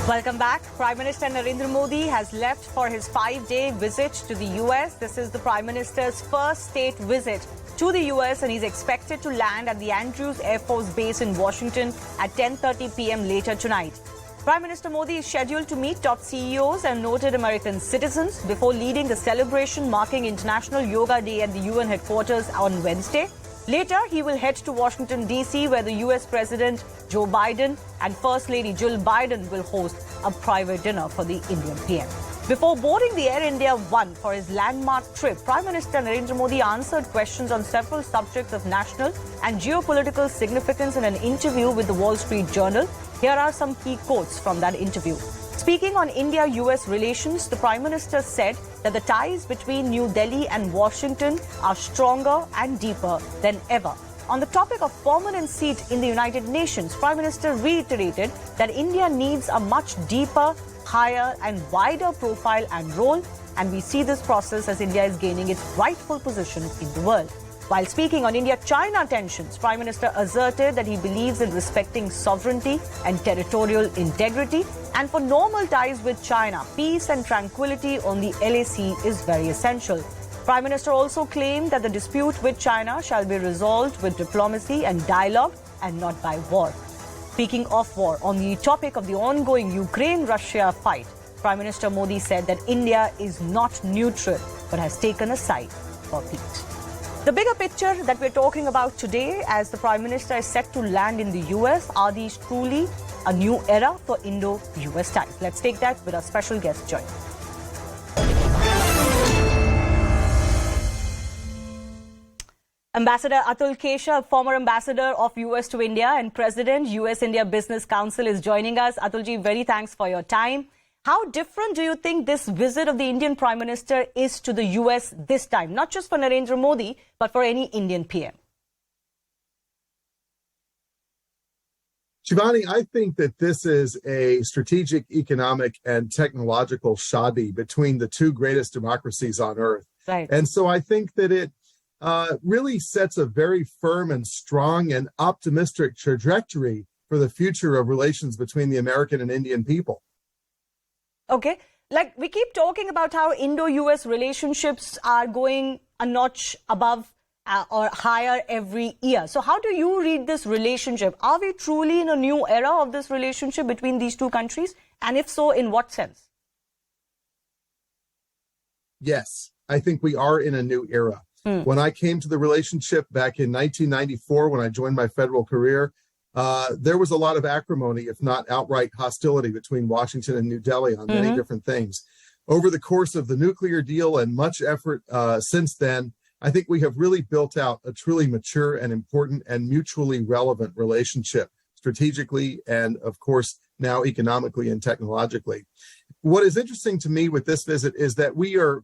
Welcome back. Prime Minister Narendra Modi has left for his 5-day visit to the U.S. This is the Prime Minister's first state visit to the U.S. and he's expected to land at the Andrews Air Force Base in Washington at 10:30 p.m. later tonight. Prime Minister Modi is scheduled to meet top CEOs and noted American citizens before leading the celebration marking International Yoga Day at the UN headquarters on Wednesday. Later, he will head to Washington, D.C., where the U.S. President Joe Biden and First Lady Jill Biden will host a private dinner for the Indian PM. Before boarding the Air India One for his landmark trip, Prime Minister Narendra Modi answered questions on several subjects of national and geopolitical significance in an interview with the Wall Street Journal. Here are some key quotes from that interview. Speaking on India-US relations, the Prime Minister said that the ties between New Delhi and Washington are stronger and deeper than ever. On the topic of permanent seat in the United Nations, Prime Minister reiterated that India needs a much deeper, higher and wider profile and role, and we see this process as India is gaining its rightful position in the world. While speaking on India-China tensions, Prime Minister asserted that he believes in respecting sovereignty and territorial integrity, and for normal ties with China, peace and tranquility on the LAC is very essential. Prime Minister also claimed that the dispute with China shall be resolved with diplomacy and dialogue and not by war. Speaking of war, on the topic of the ongoing Ukraine-Russia fight, Prime Minister Modi said that India is not neutral but has taken a side for peace. The bigger picture that we're talking about today as the Prime Minister is set to land in the US, are these truly a new era for Indo-US ties? Let's take that with our special guest joining. Ambassador Atul Keshav, former ambassador of US to India and President, US India Business Council is joining us. Atulji, very thanks for your time. How different do you think this visit of the Indian Prime Minister is to the US this time? Not just for Narendra Modi, but for any Indian PM. Shivani, I think that this is a strategic, economic, and technological shadi between the two greatest democracies on earth. Right. And so I think that it really sets a very firm and strong and optimistic trajectory for the future of relations between the American and Indian people. Okay. Like we keep talking about how Indo-US relationships are going a notch above or higher every year. So how do you read this relationship? Are we truly in a new era of this relationship between these two countries? And if so, in what sense? Yes, I think we are in a new era. When I came to the relationship back in 1994, when I joined my federal career, there was a lot of acrimony, if not outright hostility, between Washington and New Delhi on many different things. Over the course of the nuclear deal and much effort since then, I think we have really built out a truly mature and important and mutually relevant relationship, strategically and, of course, now economically and technologically. What is interesting to me with this visit is that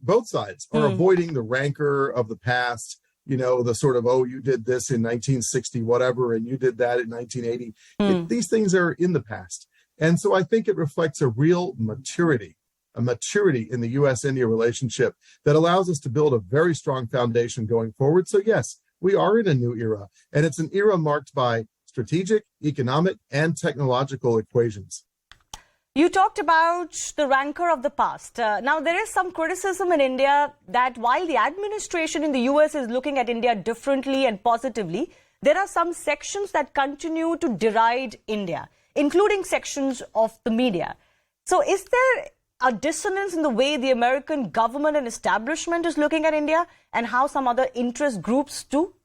both sides are avoiding the rancor of the past, you know, the sort of, oh, you did this in 1960, whatever, and you did that in 1980. These things are in the past. And so I think it reflects a real maturity in the U.S.-India relationship that allows us to build a very strong foundation going forward. So yes, we are in a new era, and it's an era marked by strategic, economic, and technological equations. You talked about the rancor of the past. Now, there is some criticism in India that while the administration in the US is looking at India differently and positively, there are some sections that continue to deride India, including sections of the media. So is there a dissonance in the way the American government and establishment is looking at India and how some other interest groups do?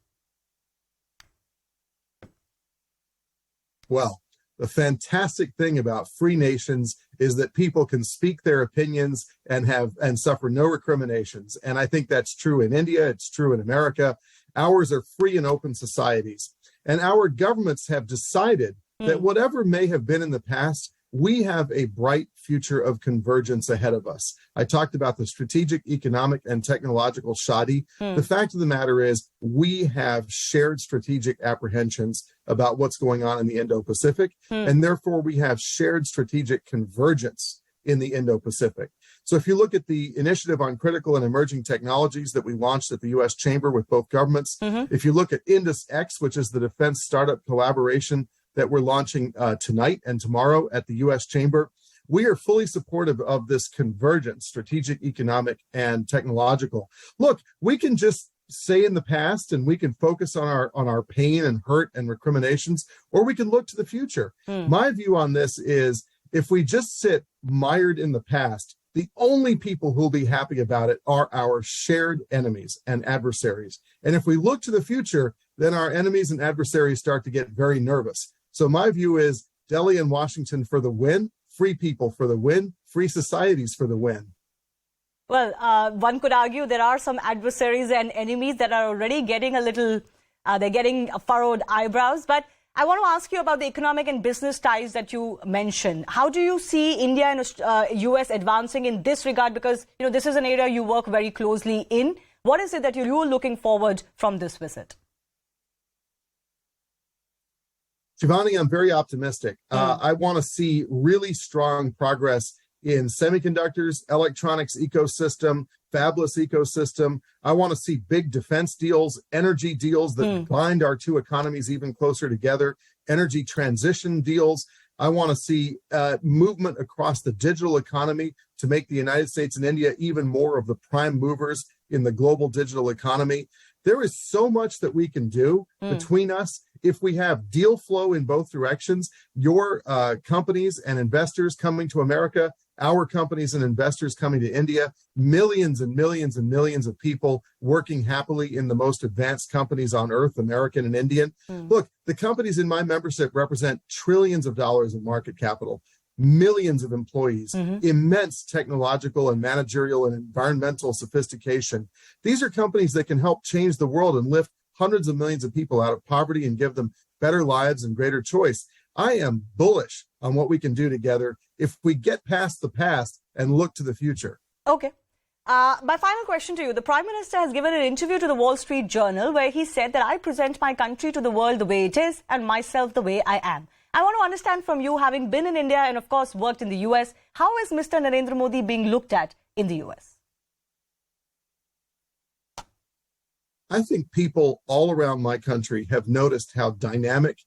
Well, the fantastic thing about free nations is that people can speak their opinions and suffer no recriminations. And I think that's true in India. It's true in America. Ours are free and open societies. And our governments have decided that whatever may have been in the past, we have a bright future of convergence ahead of us. I talked about the strategic, economic, and technological shadi. The fact of the matter is we have shared strategic apprehensions about what's going on in the Indo-Pacific, and therefore we have shared strategic convergence in the Indo-Pacific. So if you look at the initiative on critical and emerging technologies that we launched at the U.S. Chamber with both governments, if you look at IndusX, which is the defense startup collaboration that we're launching tonight and tomorrow at the U.S. Chamber, we are fully supportive of this convergence, strategic, economic, and technological. Look, we can just say in the past and we can focus on our pain and hurt and recriminations, or we can look to the future. My view on this is if we just sit mired in the past, the only people who'll be happy about it are our shared enemies and adversaries. And if we look to the future, then our enemies and adversaries start to get very nervous. So my view is Delhi and Washington for the win, free people for the win, free societies for the win. Well, one could argue there are some adversaries and enemies that are already getting a little, they're getting furrowed eyebrows. But I want to ask you about the economic and business ties that you mentioned. How do you see India and U.S. advancing in this regard? Because, you know, this is an area you work very closely in. What is it that you're looking forward from this visit? Shivani, I'm very optimistic. I want to see really strong progress in semiconductors, electronics ecosystem, fabless ecosystem. I want to see big defense deals, energy deals that bind our two economies even closer together, energy transition deals. I want to see movement across the digital economy to make the United States and India even more of the prime movers in the global digital economy. There is so much that we can do between us if we have deal flow in both directions. Your companies and investors coming to America, our companies and investors coming to India, millions and millions and millions of people working happily in the most advanced companies on earth, American and Indian. Look, the companies in my membership represent trillions of dollars in market capital, millions of employees, immense technological and managerial and environmental sophistication. These are companies that can help change the world and lift hundreds of millions of people out of poverty and give them better lives and greater choice. I am bullish on what we can do together if we get past the past and look to the future. Okay. My final question to you. The Prime Minister has given an interview to the Wall Street Journal where he said that I present my country to the world the way it is and myself the way I am. I want to understand from you, having been in India and, of course, worked in the U.S., how is Mr. Narendra Modi being looked at in the U.S.? I think people all around my country have noticed how dynamic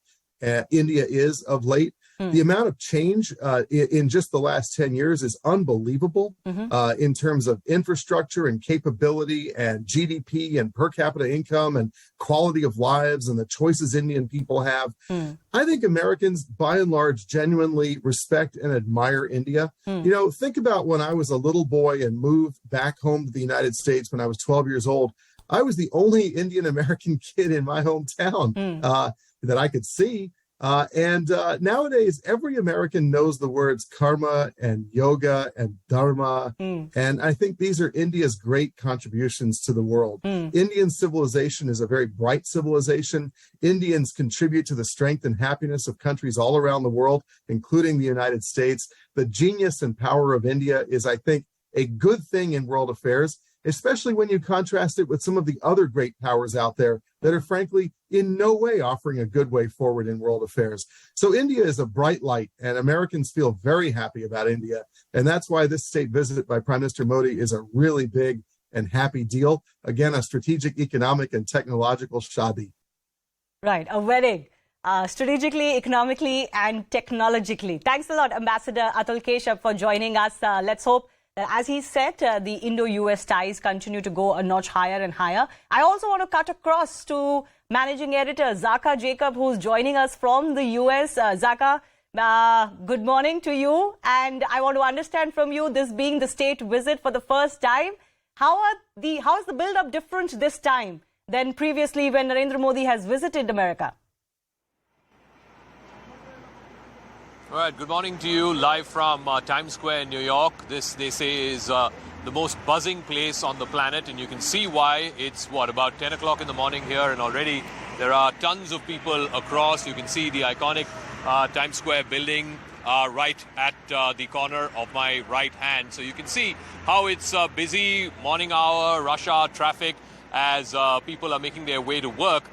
India is of late. The amount of change in just the last 10 years is unbelievable in terms of infrastructure and capability and GDP and per capita income and quality of lives and the choices Indian people have. I think Americans, by and large, genuinely respect and admire India. You know, think about when I was a little boy and moved back home to the United States when I was 12 years old. I was the only Indian American kid in my hometown that I could see. Nowadays, every American knows the words karma and yoga and dharma. And I think these are India's great contributions to the world. Indian civilization is a very bright civilization. Indians contribute to the strength and happiness of countries all around the world, including the United States. The genius and power of India is, I think, a good thing in world affairs, especially when you contrast it with some of the other great powers out there that are frankly in no way offering a good way forward in world affairs. So India is a bright light, and Americans feel very happy about India. And that's why this state visit by Prime Minister Modi is a really big and happy deal. Again, a strategic, economic, and technological shadi. Right, a wedding. Strategically, economically, and technologically. Thanks a lot, Ambassador Atul Keshav, for joining us. Let's hope, as he said, the Indo-US ties continue to go a notch higher and higher. I also want to cut across to Managing Editor Zaka Jacob, who's joining us from the US. Zaka, good morning to you. And I want to understand from you, this being the state visit for the first time, how is the build-up different this time than previously when Narendra Modi has visited America? All right, good morning to you, live from Times Square in New York. This, they say, is the most buzzing place on the planet, and you can see why. It's, about 10 o'clock in the morning here, and already there are tons of people across. You can see the iconic Times Square building right at the corner of my right hand. So you can see how it's busy, morning hour, rush hour traffic as people are making their way to work.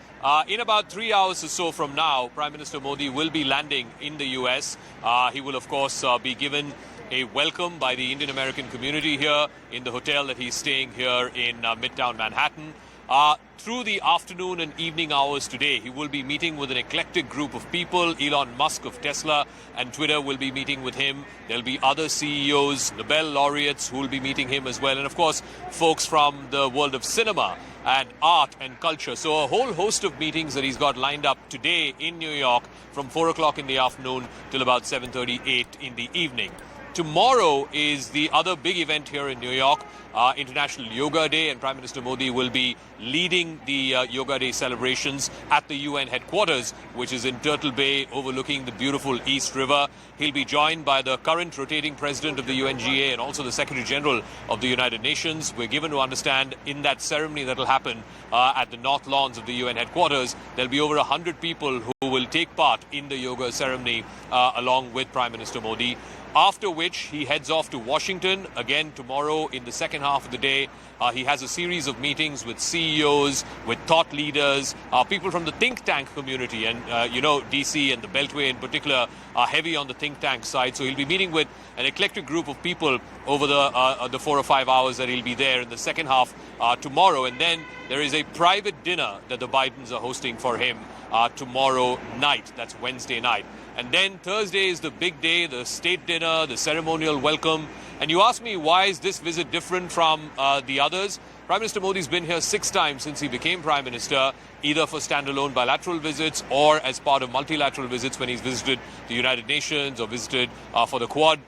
In about 3 hours or so from now, Prime Minister Modi will be landing in the U.S. He will, of course, be given a welcome by the Indian American community here in the hotel that he's staying here in Midtown Manhattan. Through the afternoon and evening hours today, he will be meeting with an eclectic group of people. Elon Musk of Tesla and Twitter will be meeting with him. There'll be other CEOs, Nobel laureates who will be meeting him as well. And of course, folks from the world of cinema and art and culture. So a whole host of meetings that he's got lined up today in New York from 4 o'clock in the afternoon till about 7:38 in the evening. Tomorrow is the other big event here in New York, International Yoga Day, and Prime Minister Modi will be leading the Yoga Day celebrations at the UN headquarters, which is in Turtle Bay, overlooking the beautiful East River. He'll be joined by the current rotating president of the UNGA and also the Secretary General of the United Nations. We're given to understand in that ceremony that will happen at the North Lawns of the UN headquarters, there'll be over 100 people who will take part in the yoga ceremony along with Prime Minister Modi. After which he heads off to Washington again tomorrow in the second half of the day. He has a series of meetings with CEOs, with thought leaders, people from the think tank community. And, DC and the Beltway in particular are heavy on the think tank side. So he'll be meeting with an eclectic group of people over the 4 or 5 hours that he'll be there in the second half tomorrow. And then there is a private dinner that the Bidens are hosting for him tomorrow night. That's Wednesday night. And then Thursday is the big day, the state dinner, the ceremonial welcome. And you ask me, why is this visit different from the others? Prime Minister Modi's been here 6 times since he became Prime Minister, either for standalone bilateral visits or as part of multilateral visits when he's visited the United Nations or visited for the Quad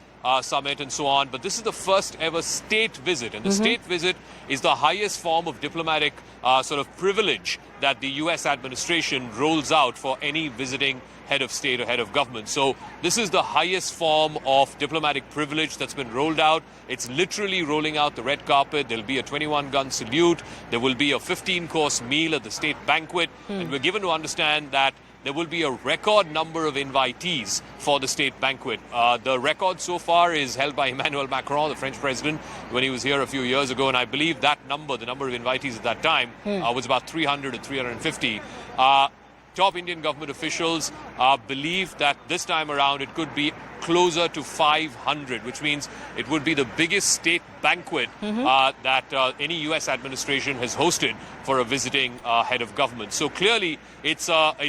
summit and so on. But this is the first ever state visit. And the state visit is the highest form of diplomatic sort of privilege that the U.S. administration rolls out for any visiting head of state or head of government. So this is the highest form of diplomatic privilege that's been rolled out. It's literally rolling out the red carpet. There'll be a 21-gun salute. There will be a 15-course meal at the state banquet. And we're given to understand that there will be a record number of invitees for the state banquet. The record so far is held by Emmanuel Macron, the French president, when he was here a few years ago. And I believe that number, the number of invitees at that time, was about 300 to 350. Top Indian government officials believe that this time around it could be closer to 500, which means it would be the biggest state banquet that any U.S. administration has hosted for a visiting head of government. So clearly, it's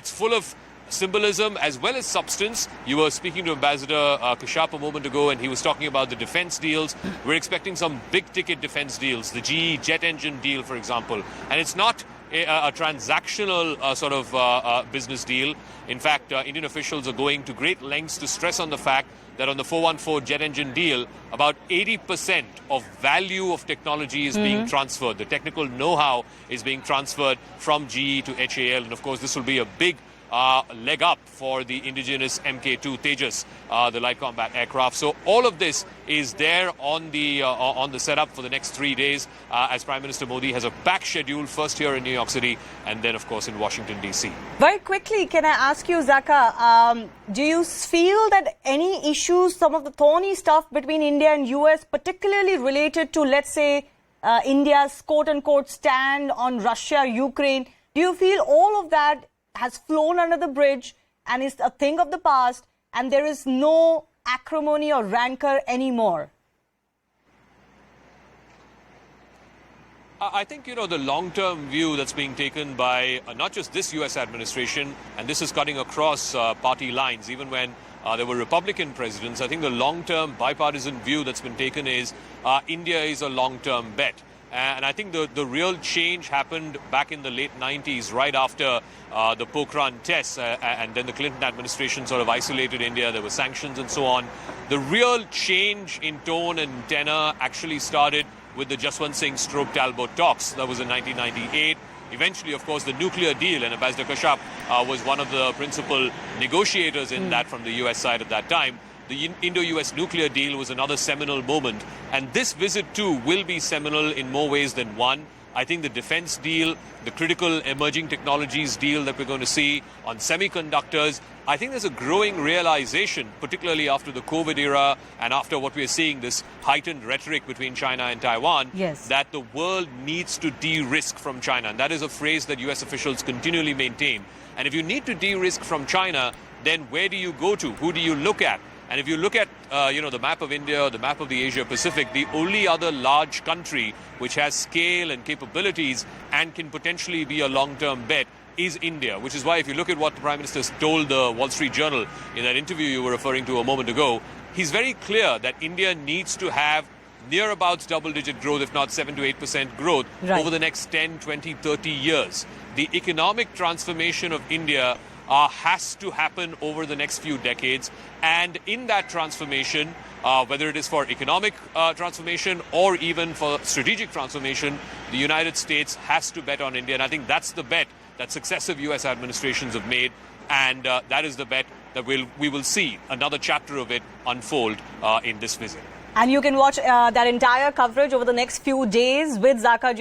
full of symbolism as well as substance. You were speaking to Ambassador Kashyap a moment ago, and he was talking about the defense deals. We're expecting some big-ticket defense deals, the GE jet engine deal, for example. And it's not a transactional sort of business deal. In fact, Indian officials are going to great lengths to stress on the fact that on the 414 jet engine deal, about 80% of value of technology is being transferred. The technical know-how is being transferred from GE to HAL. And of course, this will be a big leg up for the indigenous Mk2 Tejas, the light combat aircraft. So all of this is there on the setup for the next 3 days as Prime Minister Modi has a packed schedule, first here in New York City and then, of course, in Washington, D.C. Very quickly, can I ask you, Zaka, do you feel that any issues, some of the thorny stuff between India and U.S., particularly related to, let's say, India's quote-unquote stand on Russia, Ukraine, do you feel all of that has flown under the bridge and is a thing of the past and there is no acrimony or rancor anymore? I think, the long-term view that's being taken by not just this U.S. administration, and this is cutting across party lines, even when there were Republican presidents, I think the long-term bipartisan view that's been taken is India is a long-term bet. And I think the real change happened back in the late 90s, right after the Pokhran tests, and then the Clinton administration sort of isolated India. There were sanctions and so on. The real change in tone and tenor actually started with the Jaswant Singh Talbot talks. That was in 1998. Eventually, of course, the nuclear deal, and Ambassador Kashyap was one of the principal negotiators in that from the U.S. side at that time. The Indo-US nuclear deal was another seminal moment. And this visit, too, will be seminal in more ways than one. I think the defense deal, the critical emerging technologies deal that we're going to see on semiconductors, I think there's a growing realization, particularly after the COVID era and after what we're seeing, this heightened rhetoric between China and Taiwan, that the world needs to de-risk from China. And that is a phrase that US officials continually maintain. And if you need to de-risk from China, then where do you go to? Who do you look at? And if you look at, the map of India, the map of the Asia Pacific, the only other large country which has scale and capabilities and can potentially be a long-term bet is India, which is why if you look at what the Prime Minister told the Wall Street Journal in that interview you were referring to a moment ago, he's very clear that India needs to have near-abouts double-digit growth, if not 7 to 8% growth, over the next 10, 20, 30 years. The economic transformation of India has to happen over the next few decades. And in that transformation, whether it is for economic transformation or even for strategic transformation, the United States has to bet on India. And I think that's the bet that successive U.S. administrations have made. And that is the bet that we will see another chapter of it unfold in this visit. And you can watch that entire coverage over the next few days with Zaka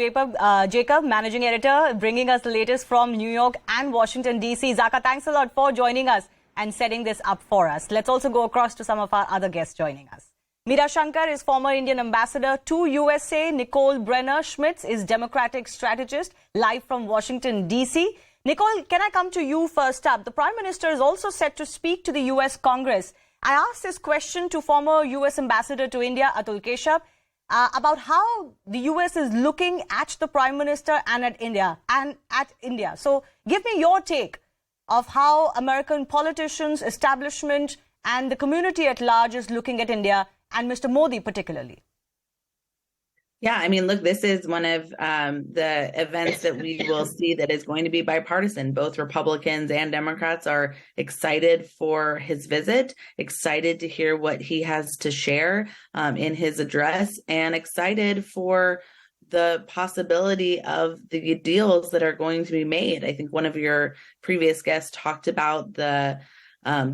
Jacob, managing editor, bringing us the latest from New York and Washington, D.C. Zaka, thanks a lot for joining us and setting this up for us. Let's also go across to some of our other guests joining us. Meera Shankar is former Indian ambassador to USA. Nicole Brenner-Schmitz is Democratic strategist, live from Washington, D.C. Nicole, can I come to you first up? The Prime Minister is also set to speak to the U.S. Congress. I asked this question to former U.S. Ambassador to India, Atul Keshav, about how the U.S. is looking at the Prime Minister and at India. So give me your take of how American politicians, establishment, and the community at large is looking at India and Mr. Modi particularly. Yeah, I mean, look, this is one of the events that we will see that is going to be bipartisan. Both Republicans and Democrats are excited for his visit, excited to hear what he has to share in his address, and excited for the possibility of the deals that are going to be made. I think one of your previous guests talked about the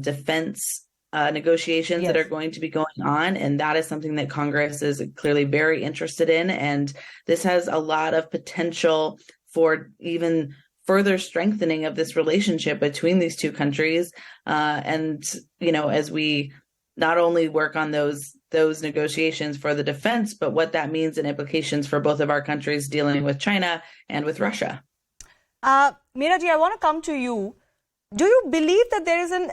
defense negotiations that are going to be going on. And that is something that Congress is clearly very interested in. And this has a lot of potential for even further strengthening of this relationship between these two countries. And, as we not only work on those negotiations for the defense, but what that means and implications for both of our countries dealing with China and with Russia. Meera ji, I want to come to you. Do you believe that there is an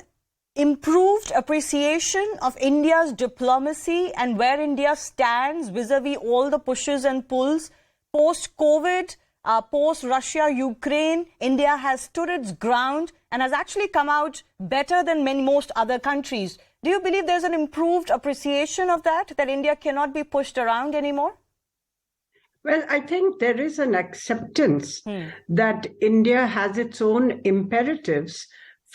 improved appreciation of India's diplomacy and where India stands vis-a-vis all the pushes and pulls post-COVID, post-Russia, Ukraine? India has stood its ground and has actually come out better than most other countries. Do you believe there's an improved appreciation of that India cannot be pushed around anymore? Well, I think there is an acceptance that India has its own imperatives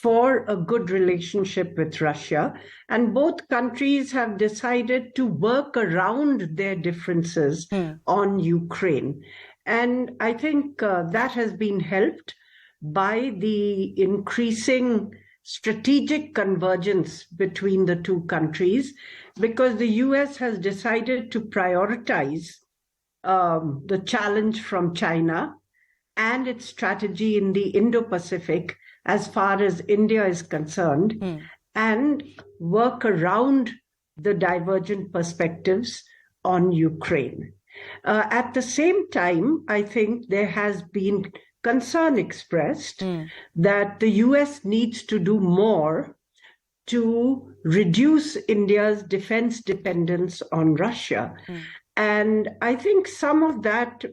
for a good relationship with Russia. And both countries have decided to work around their differences on Ukraine. And I think that has been helped by the increasing strategic convergence between the two countries, because the US has decided to prioritize the challenge from China and its strategy in the Indo-Pacific as far as India is concerned, and work around the divergent perspectives on Ukraine. At the same time, I think there has been concern expressed that the US needs to do more to reduce India's defense dependence on Russia. And I think some of that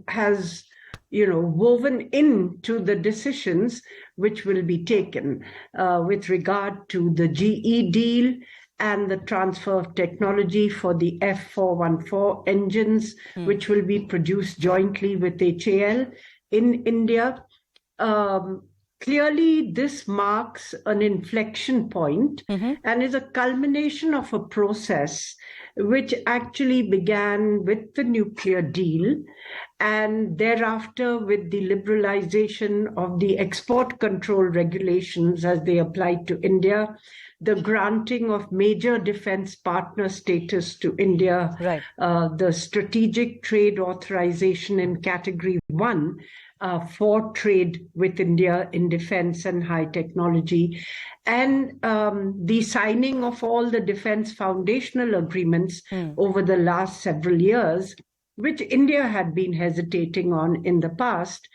has woven into the decisions which will be taken with regard to the GE deal and the transfer of technology for the F414 engines, which will be produced jointly with HAL in India. Clearly, this marks an inflection point and is a culmination of a process which actually began with the nuclear deal and thereafter with the liberalization of the export control regulations as they applied to India, the granting of major defense partner status to India, the strategic trade authorization in Category 1 for trade with India in defense and high technology, and the signing of all the defense foundational agreements over the last several years, which India had been hesitating on in the past,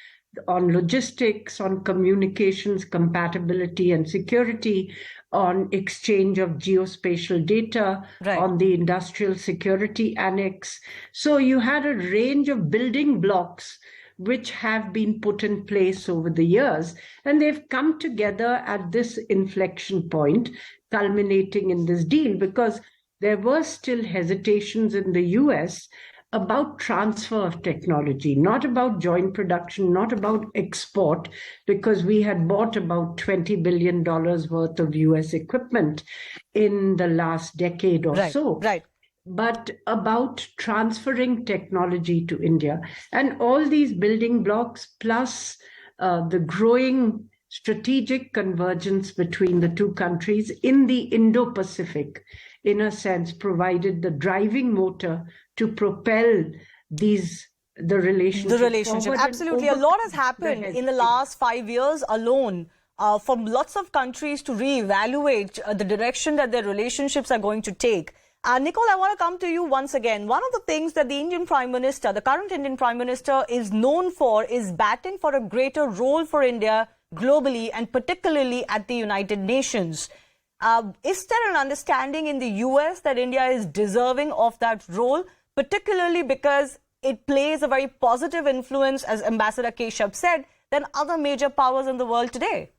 on logistics, on communications compatibility and security, on exchange of geospatial data, Right. on the industrial security annex. So you had a range of building blocks which have been put in place over the years, and they've come together at this inflection point, culminating in this deal, because there were still hesitations in the US about transfer of technology, not about joint production, not about export, because we had bought about $20 billion worth of US equipment in the last decade or so. Right. But about transferring technology to India. And all these building blocks, plus the growing strategic convergence between the two countries in the Indo-Pacific, in a sense, provided the driving motor to propel the relationship forward. Absolutely. A lot has happened in the last 5 years alone for lots of countries to reevaluate the direction that their relationships are going to take. Nicole, I want to come to you once again. One of the things that the Indian Prime Minister, the current Indian Prime Minister, is known for is batting for a greater role for India globally and particularly at the United Nations. Is there an understanding in the US that India is deserving of that role, particularly because it plays a very positive influence, as Ambassador Keshav said, than other major powers in the world today?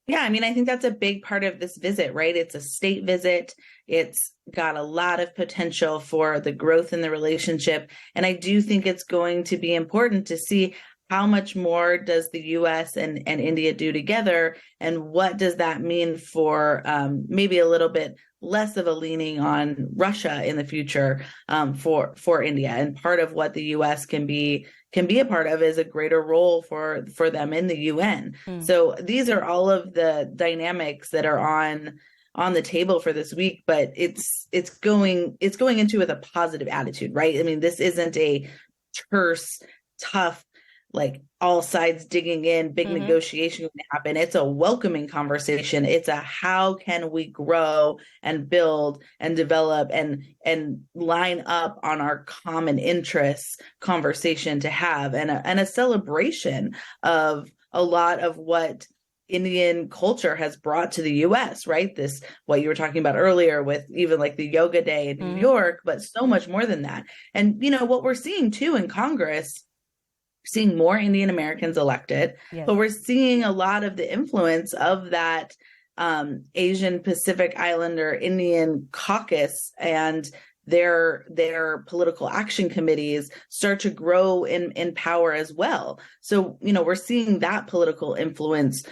Yeah, I mean, I think that's a big part of this visit, right? It's a state visit. It's got a lot of potential for the growth in the relationship. And I do think it's going to be important to see how much more does the U.S. and India do together, and what does that mean for maybe a little bit less of a leaning on Russia in the future for India. And part of what the U.S. can be a part of is a greater role for them in the UN. So these are all of the dynamics that are on the table for this week, but it's going into with a positive attitude, right? I mean, this isn't a terse, tough, like all sides digging in, big negotiation going to happen. It's a welcoming conversation. It's a how can we grow and build and develop and line up on our common interests conversation to have, and a celebration of a lot of what Indian culture has brought to the US, right? This, what you were talking about earlier with even like the Yoga Day in New York, but so much more than that. And, you know, what we're seeing too in Congress, seeing more Indian Americans elected, but we're seeing a lot of the influence of that Asian Pacific Islander Indian caucus and their political action committees start to grow in power as well. So, you know, we're seeing that political influence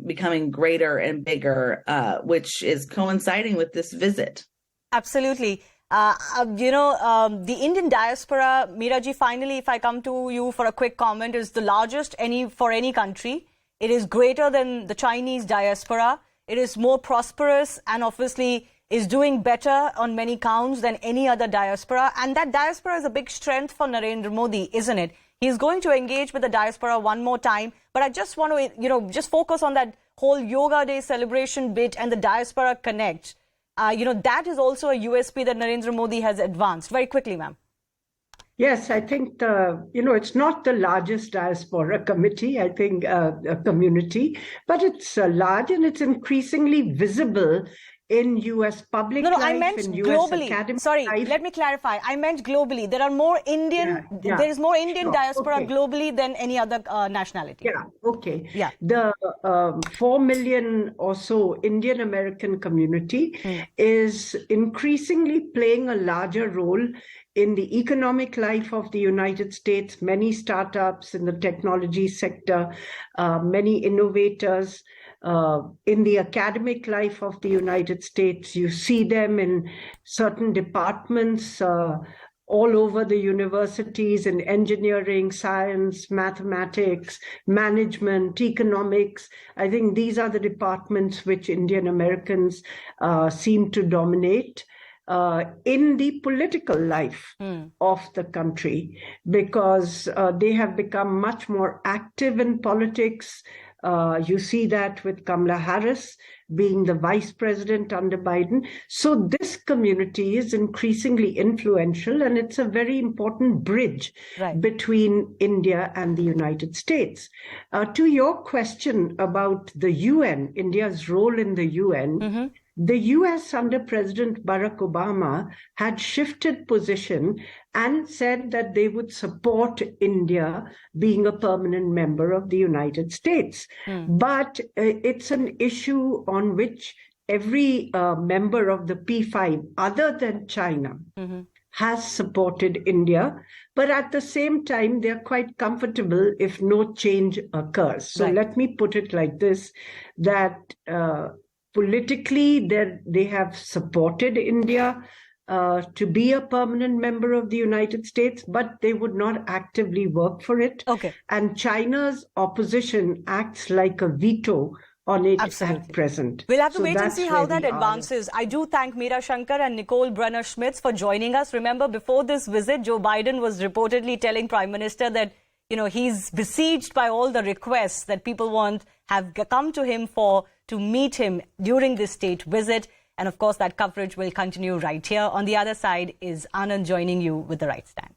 becoming greater and bigger, which is coinciding with this visit. Absolutely. The Indian diaspora, Meeraji, finally, if I come to you for a quick comment, is the largest for any country. It is greater than the Chinese diaspora. It is more prosperous and obviously is doing better on many counts than any other diaspora. And that diaspora is a big strength for Narendra Modi, isn't it? He's going to engage with the diaspora one more time. But I just want to, just focus on that whole Yoga Day celebration bit and the Diaspora Connect. That is also a USP that Narendra Modi has advanced. Very quickly, ma'am. Yes, I think it's not the largest diaspora committee, I think, community, but it's large and it's increasingly visible in U.S. public life, I meant in US globally. academic Sorry, life. Let me clarify. I meant globally. There are more Indian. Yeah. There is more Indian diaspora Okay. globally than any other nationality. Yeah. Okay. Yeah. The 4 million or so Indian American community is increasingly playing a larger role in the economic life of the United States. Many startups in the technology sector, many innovators. In the academic life of the United States, you see them in certain departments all over the universities in engineering, science, mathematics, management, economics. I think these are the departments which Indian Americans seem to dominate in the political life of the country, because they have become much more active in politics. You see that with Kamala Harris being the vice president under Biden. So this community is increasingly influential, and it's a very important bridge between India and the United States. To your question about the UN, India's role in the UN, the US under President Barack Obama had shifted position and said that they would support India being a permanent member of the United States. But it's an issue on which every member of the P5, other than China, has supported India. But at the same time, they're quite comfortable if no change occurs. So let me put it like this, that politically, they have supported India to be a permanent member of the United States, but they would not actively work for it. And China's opposition acts like a veto on it at present. We'll have to wait and see how that advances. I do thank Meera Shankar and Nicole Brunner-Schmitz for joining us. Remember, before this visit, Joe Biden was reportedly telling Prime Minister that, you know, he's besieged by all the requests that people have come to him to meet him during this state visit. And of course, that coverage will continue right here. On the other side is Anand joining you with The Right Stand.